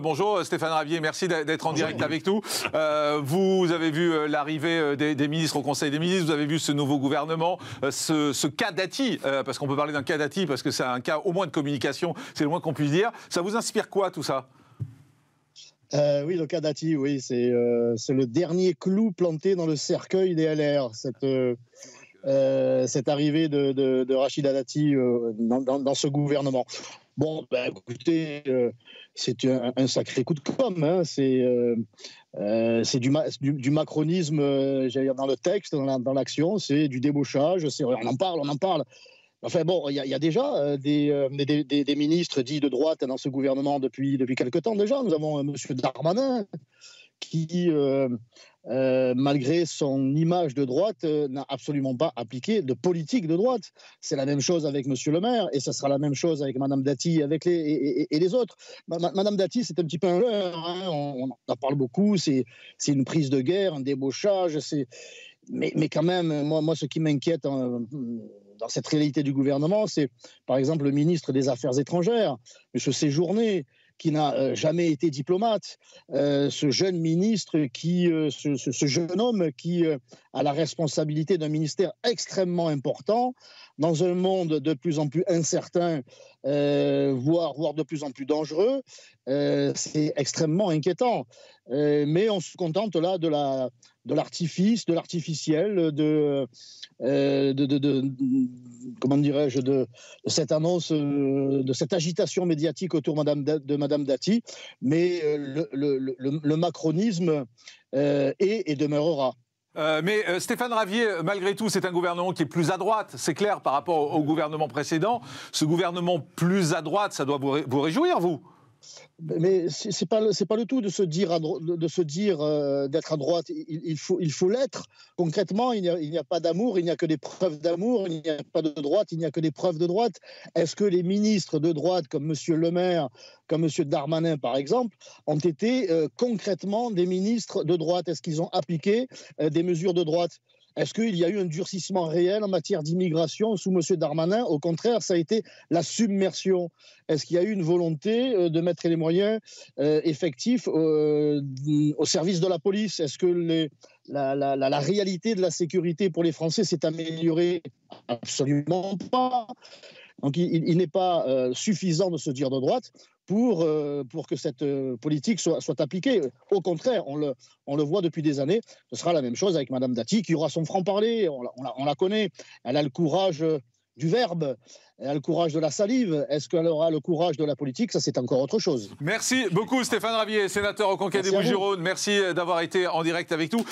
Bonjour Stéphane Ravier, merci d'être en direct avec nous. Vous avez vu l'arrivée des ministres au Conseil des ministres, vous avez vu ce nouveau gouvernement, ce cas Dati, parce qu'on peut parler d'un cas Dati, parce que c'est un cas au moins de communication, c'est le moins qu'on puisse dire. Ça vous inspire quoi tout ça ? Oui, le cas Dati, oui, c'est le dernier clou planté dans le cercueil des LR, cette arrivée de Rachida Dati dans ce gouvernement. Bon, ben, écoutez, c'est un sacré coup de com', hein. C'est du macronisme, j'allais dire, dans le texte, dans l'action, c'est du débauchage, on en parle. Enfin bon, il y a déjà des ministres dits de droite dans ce gouvernement depuis quelque temps déjà. Nous avons M. Darmanin qui, malgré son image de droite, n'a absolument pas appliqué de politique de droite. C'est la même chose avec M. Le Maire, et ça sera la même chose avec Mme Dati et les autres. Mme Dati, c'est un petit peu un leurre, hein. On en parle beaucoup, c'est une prise de guerre, un débauchage, mais quand même, moi ce qui m'inquiète dans cette réalité du gouvernement, c'est par exemple le ministre des Affaires étrangères, M. Séjourné, qui n'a jamais été diplomate, ce jeune ministre, ce jeune homme qui a la responsabilité d'un ministère extrêmement important, dans un monde de plus en plus incertain, voire de plus en plus dangereux. C'est extrêmement inquiétant. Mais on se contente là de l'artifice, de l'artificiel, comment dirais-je, de cette annonce, de cette agitation médiatique autour de Madame Dati, mais le macronisme est et demeurera. Mais Stéphane Ravier, malgré tout, c'est un gouvernement qui est plus à droite, c'est clair, par rapport au gouvernement précédent. Ce gouvernement plus à droite, ça doit vous réjouir, vous ? Mais c'est pas le tout de se dire d'être à droite. Il faut l'être. Concrètement, il n'y a pas d'amour, il n'y a que des preuves d'amour. Il n'y a pas de droite, il n'y a que des preuves de droite. Est-ce que les ministres de droite, comme M. Le Maire, comme M. Darmanin par exemple, ont été concrètement des ministres de droite? Est-ce qu'ils ont appliqué des mesures de droite? Est-ce qu'il y a eu un durcissement réel en matière d'immigration sous M. Darmanin? Au contraire, ça a été la submersion. Est-ce qu'il y a eu une volonté de mettre les moyens effectifs au service de la police? Est-ce que la réalité de la sécurité pour les Français s'est améliorée? Absolument pas. Donc il n'est pas suffisant de se dire de droite pour que cette politique soit appliquée. Au contraire, on le voit depuis des années. Ce sera la même chose avec Mme Dati, qui aura son franc-parler. On la connaît. Elle a le courage du verbe, elle a le courage de la salive. Est-ce qu'elle aura le courage de la politique? Ça, c'est encore autre chose. Merci beaucoup Stéphane Ravier, sénateur au Conquête des Bouches-du-Rhône. Merci d'avoir été en direct avec nous.